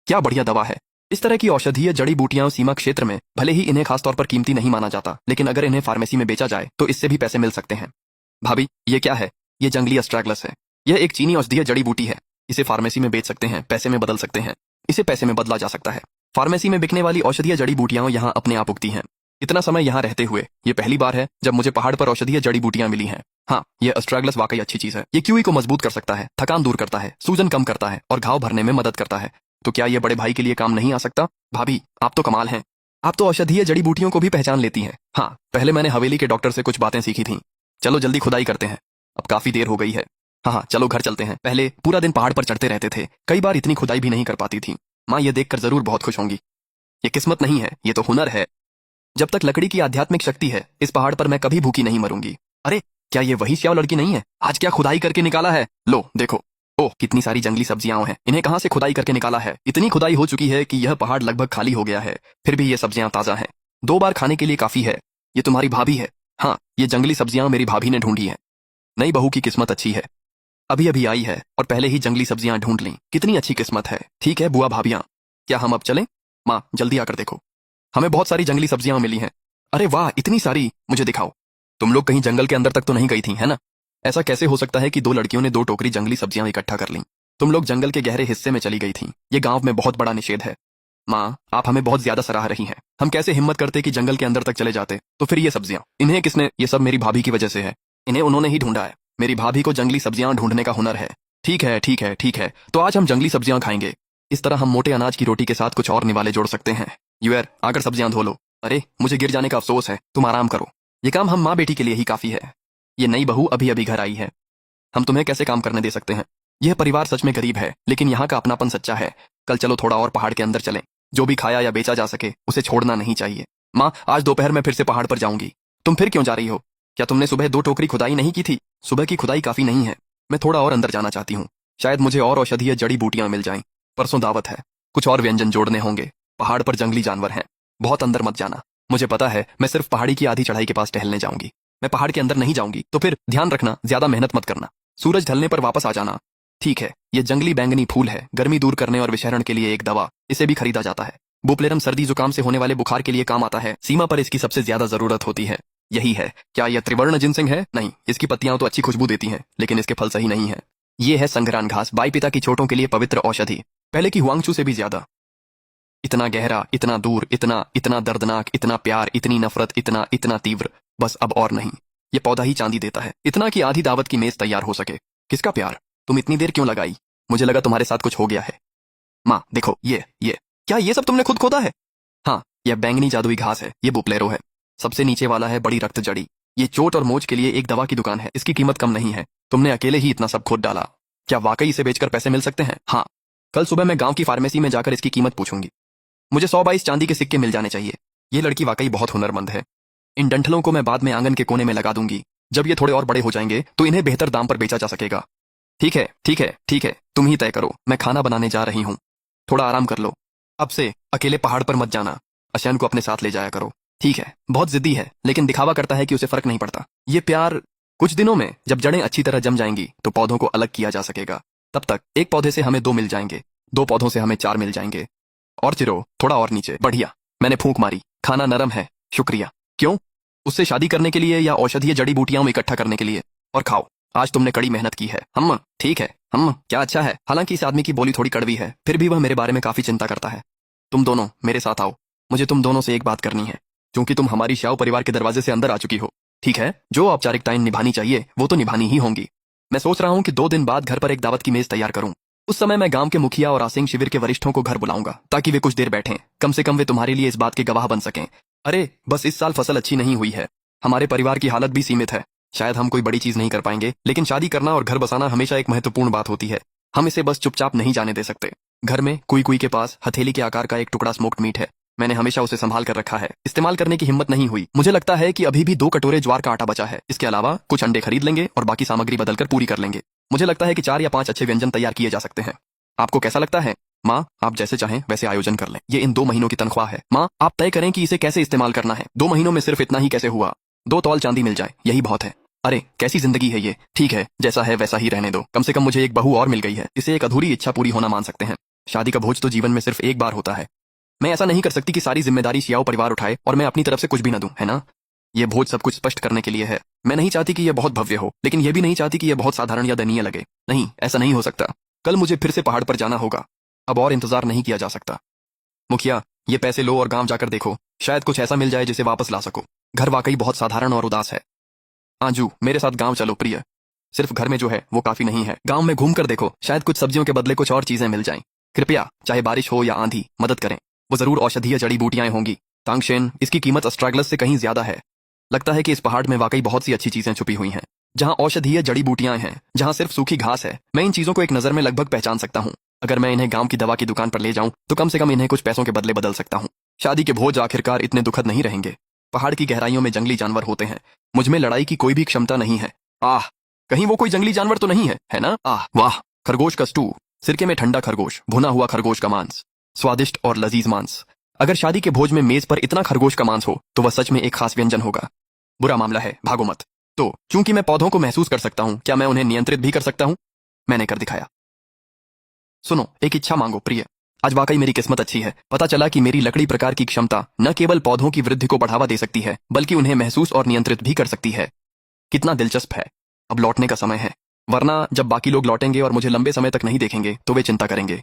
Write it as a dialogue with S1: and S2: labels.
S1: क्या बढ़िया दवा है। इस तरह की औषधीय जड़ी बूटियां सीमा क्षेत्र में भले ही इन्हें खासतौर पर कीमती नहीं माना जाता, लेकिन अगर इन्हें फार्मेसी में बेचा जाए तो इससे भी पैसे मिल सकते हैं। भाभी, ये क्या है? ये जंगली एस्ट्रैगलस है। यह एक चीनी औषधीय जड़ी बूटी है। इसे फार्मेसी में बेच सकते हैं, पैसे में बदल सकते हैं। इसे पैसे में बदला जा सकता है। फार्मेसी में बिकने वाली औषधीय जड़ी बूटियां यहाँ अपने आप उगती हैं। इतना समय यहाँ रहते हुए ये पहली बार है जब मुझे पहाड़ पर औषधीय जड़ी बूटियां मिली हैं। हाँ, ये एस्ट्रैगलस वाकई अच्छी चीज है। ये क्यूई को मजबूत कर सकता है, थकान दूर करता है, सूजन कम करता है और घाव भरने में मदद करता है। तो क्या ये बड़े भाई के लिए काम नहीं आ सकता? भाभी, आप तो कमाल हैं। आप तो औषधीय जड़ी बूटियों को भी पहचान लेती हैं। हाँ, पहले मैंने हवेली के डॉक्टर से कुछ बातें सीखी थी। चलो जल्दी खुदाई करते हैं, अब काफी देर हो गई है। हाँ हाँ, चलो घर चलते हैं। पहले पूरा दिन पहाड़ पर चढ़ते रहते थे, कई बार इतनी खुदाई भी नहीं कर पाती थी। माँ ये देखकर जरूर बहुत खुश होंगी। ये किस्मत नहीं है, ये तो हुनर है। जब तक लकड़ी की आध्यात्मिक शक्ति है, इस पहाड़ पर मैं कभी भूखी नहीं मरूंगी। अरे, क्या ये वही श्याव लड़की नहीं है? आज क्या खुदाई करके निकाला है? लो देखो। ओह, कितनी सारी जंगली सब्जियां हैं। इन्हें कहां से खुदाई करके निकाला है? इतनी खुदाई हो चुकी है कि यह पहाड़ लगभग खाली हो गया है, फिर भी ये सब्जियां ताजा हैं। 2 बार खाने के लिए काफी है। ये तुम्हारी भाभी है? हाँ, ये जंगली सब्जियां मेरी भाभी ने ढूंढी है। नई बहू की किस्मत अच्छी है, अभी अभी आई है और पहले ही जंगली सब्जियां ढूंढ ली। कितनी अच्छी किस्मत है। ठीक है बुआ भाभियां, क्या हम अब चलें? माँ जल्दी आकर देखो, हमें बहुत सारी जंगली सब्जियां मिली हैं। अरे वाह, इतनी सारी, मुझे दिखाओ। तुम लोग कहीं जंगल के अंदर तक तो नहीं गई थी, है ना? ऐसा कैसे हो सकता है कि 2 लड़कियों ने 2 टोकरी जंगली सब्जियां इकट्ठा कर लीं? तुम लोग जंगल के गहरे हिस्से में चली गई थी। ये गांव में बहुत बड़ा निषेध है। माँ, आप हमें बहुत ज्यादा सराह रही हैं। हम कैसे हिम्मत करते कि जंगल के अंदर तक चले जाते? तो फिर ये सब्जियां इन्हें किसने? ये सब मेरी भाभी की वजह से है। इन्हें उन्होंने ही ढूंढा है। मेरी भाभी को जंगली सब्जियां ढूंढने का हुनर है। ठीक है ठीक है ठीक है, तो आज हम जंगली सब्जियां खाएंगे। इस तरह हम मोटे अनाज की रोटी के साथ कुछ और निवाले जोड़ सकते हैं। यूएर, आकर सब्जियां धो लो। अरे, मुझे गिर जाने का अफसोस है, तुम आराम करो। ये काम हम माँ बेटी के लिए ही काफी है। ये नई बहू अभी अभी घर आई है, हम तुम्हें कैसे काम करने दे सकते हैं? यह परिवार सच में गरीब है, लेकिन यहाँ का अपनापन सच्चा है। कल चलो थोड़ा और पहाड़ के अंदर चलें। जो भी खाया या बेचा जा सके उसे छोड़ना नहीं चाहिए। माँ, आज दोपहर में फिर से पहाड़ पर जाऊंगी। तुम फिर क्यों जा रही हो? क्या तुमने सुबह 2 टोकरी खुदाई नहीं की थी? सुबह की खुदाई काफी नहीं है, मैं थोड़ा और अंदर जाना चाहती हूँ। शायद मुझे और औषधीय जड़ी बूटियां मिल जाएं। परसों दावत है, कुछ और व्यंजन जोड़ने होंगे। पहाड़ पर जंगली जानवर हैं, बहुत अंदर मत जाना। मुझे पता है, मैं सिर्फ पहाड़ी की आधी चढ़ाई के पास टहलने जाऊंगी। मैं पहाड़ के अंदर नहीं जाऊंगी, तो फिर ध्यान रखना, ज्यादा मेहनत मत करना। सूरज ढलने पर वापस आ जाना। ठीक है। ये जंगली बैंगनी फूल है, गर्मी दूर करने और विषैरण के लिए एक दवा। इसे भी खरीदा जाता है। बुप्लेरम सर्दी जुकाम से होने वाले बुखार के लिए काम आता है। सीमा पर इसकी सबसे ज्यादा जरूरत होती है। यही है। क्या यह त्रिवर्ण जिनसिंग है? नहीं, इसकी पत्तियां तो अच्छी खुशबू देती हैं, लेकिन इसके फल सही नहीं है। ये है संघरान घास, बाई पिता की चोटों के लिए पवित्र औषधि, पहले की हुआंगचू से भी ज्यादा। इतना गहरा, इतना दूर, इतना इतना दर्दनाक, इतना प्यार, इतनी नफरत, इतना इतना तीव्र, बस अब और नहीं। ये पौधा ही चांदी देता है, इतना कि आधी दावत की मेज तैयार हो सके। किसका प्यार? तुम इतनी देर क्यों लगाई? मुझे लगा तुम्हारे साथ कुछ हो गया है। माँ देखो, ये क्या ये सब तुमने खुद खोदा है? हाँ, यह बैंगनी जादुई घास है। ये बुप्लेरो है। सबसे नीचे वाला है बड़ी रक्त जड़ी। ये चोट और मोच के लिए एक दवा की दुकान है। इसकी कीमत कम नहीं है। तुमने अकेले ही इतना सब खोद डाला। क्या वाकई इसे बेचकर पैसे मिल सकते हैं? हाँ, कल सुबह मैं गांव की फार्मेसी में जाकर इसकी कीमत पूछूंगी। मुझे 122 चांदी के सिक्के मिल जाने चाहिए। ये लड़की वाकई बहुत हुनरमंद है। इन डंठलों को मैं बाद में आंगन के कोने में लगा दूंगी। जब ये थोड़े और बड़े हो जाएंगे तो इन्हें बेहतर दाम पर बेचा जा सकेगा। ठीक है ठीक है ठीक है, तुम ही तय करो। मैं खाना बनाने जा रही हूँ, थोड़ा आराम कर लो। अब से अकेले पहाड़ पर मत जाना। अशैन को अपने साथ ले जाया करो। ठीक है, बहुत जिद्दी है, लेकिन दिखावा करता है कि उसे फर्क नहीं पड़ता। ये प्यार कुछ दिनों में जब जड़ें अच्छी तरह जम जाएंगी तो पौधों को अलग किया जा सकेगा। तब तक एक पौधे से हमें 2 मिल जाएंगे, 2 पौधों से हमें 4 मिल जाएंगे। और चिरो, थोड़ा और नीचे। बढ़िया, मैंने फूंक मारी। खाना नरम है, शुक्रिया। क्यों? उससे शादी करने के लिए या औषधीय जड़ी बूटियां इकट्ठा करने के लिए? और खाओ, आज तुमने कड़ी मेहनत की है। हम ठीक है, हम क्या अच्छा है। हालांकि इस आदमी की बोली थोड़ी कड़वी है, फिर भी वह मेरे बारे में काफी चिंता करता है। तुम दोनों मेरे साथ आओ, मुझे तुम दोनों से एक बात करनी है। क्योंकि तुम हमारी श्याओ परिवार के दरवाजे से अंदर आ चुकी हो, ठीक है, जो औपचारिकताएं निभानी चाहिए वो तो निभानी ही होंगी। मैं सोच रहा हूँ कि 2 दिन बाद घर पर एक दावत की मेज तैयार करूँ। उस समय मैं गांव के मुखिया और आसिंग शिविर के वरिष्ठों को घर बुलाऊंगा, ताकि वे कुछ देर बैठें। कम से कम वे तुम्हारे लिए इस बात के गवाह बन सकें। अरे बस इस साल फसल अच्छी नहीं हुई है। हमारे परिवार की हालत भी सीमित है। शायद हम कोई बड़ी चीज नहीं कर पाएंगे, लेकिन शादी करना और घर बसाना हमेशा एक महत्वपूर्ण बात होती है। हम इसे बस चुपचाप नहीं जाने दे सकते। घर में कुई के पास हथेली के आकार का एक टुकड़ा स्मोक्ड मीट है। मैंने हमेशा उसे संभाल कर रखा है। इस्तेमाल करने की हिम्मत नहीं हुई। मुझे लगता है कि अभी भी 2 कटोरे ज्वार का आटा बचा है। इसके अलावा कुछ अंडे खरीद लेंगे और बाकी सामग्री बदलकर पूरी कर लेंगे। मुझे लगता है कि 4 या 5 अच्छे व्यंजन तैयार किए जा सकते हैं। आपको कैसा लगता है? माँ, आप जैसे चाहें वैसे आयोजन कर लें। ये इन 2 महीनों की तनख्वाह है। माँ, आप तय करें कि इसे कैसे इस्तेमाल करना है। 2 महीनों में सिर्फ इतना ही कैसे हुआ? 2 तौल चांदी मिल जाए, यही बहुत है। अरे कैसी जिंदगी है ये। ठीक है, जैसा है वैसा ही रहने दो। कम से कम मुझे एक बहू और मिल गई है। इसे एक अधूरी इच्छा पूरी होना मान सकते हैं। शादी का भोज तो जीवन में सिर्फ एक बार होता है। मैं ऐसा नहीं कर सकती कि सारी जिम्मेदारी सियाओ परिवार उठाए और मैं अपनी तरफ से कुछ भी ना दूं, है ना? ये भोज सब कुछ स्पष्ट करने के लिए है। मैं नहीं चाहती कि यह बहुत भव्य हो, लेकिन यह भी नहीं चाहती कि यह बहुत साधारण या दयनीय लगे। नहीं, ऐसा नहीं हो सकता। कल मुझे फिर से पहाड़ पर जाना होगा। अब और इंतजार नहीं किया जा सकता। मुखिया, ये पैसे लो और गांव जाकर देखो, शायद कुछ ऐसा मिल जाए जिसे वापस ला सको। घर वाकई बहुत साधारण और उदास है। आंजू, मेरे साथ गांव चलो प्रिय। सिर्फ घर में जो है वो काफी नहीं है। गांव में घूम कर देखो, शायद कुछ सब्जियों के बदले कुछ और चीजें मिल जाएं। कृपया, चाहे बारिश हो या आंधी, मदद करें। वो जरूर औषधीय जड़ी बूटियां होंगी। तांगशेन, इसकी कीमत अस्ट्रागलस से कहीं ज्यादा है। लगता है कि इस पहाड़ में वाकई बहुत सी अच्छी चीजें छुपी हुई हैं। जहां औषधीय जड़ी बूटियां हैं, जहां सिर्फ सूखी घास है। मैं इन चीजों को एक नजर में लगभग पहचान सकता हूँ। अगर मैं इन्हें गांव की दवा की दुकान पर ले जाऊं तो कम से कम इन्हें कुछ पैसों के बदले बदल सकता हूँ। शादी के भोज आखिरकार इतने दुखद नहीं रहेंगे। पहाड़ की गहराइयों में जंगली जानवर होते हैं। मुझ में लड़ाई की कोई भी क्षमता नहीं है। आह, कहीं वो कोई जंगली जानवर तो नहीं है ना? आह वाह, खरगोश का स्टू, सिरके में ठंडा खरगोश, भुना हुआ खरगोश का मांस, स्वादिष्ट और लजीज मांस। अगर शादी के भोज में मेज पर इतना खरगोश का मांस हो तो वह सच में एक खास व्यंजन होगा। बुरा मामला है, भागो मत। तो चूंकि मैं पौधों को महसूस कर सकता हूं, क्या मैं उन्हें नियंत्रित भी कर सकता हूं? मैंने कर दिखाया। सुनो, एक इच्छा मांगो प्रिय। आज वाकई मेरी किस्मत अच्छी है। पता चला कि मेरी लकड़ी प्रकार की क्षमता न केवल पौधों की वृद्धि को बढ़ावा दे सकती है, बल्कि उन्हें महसूस और नियंत्रित भी कर सकती है। कितना दिलचस्प है। अब लौटने का समय है, वरना जब बाकी लोग लौटेंगे और मुझे लंबे समय तक नहीं देखेंगे तो वे चिंता करेंगे।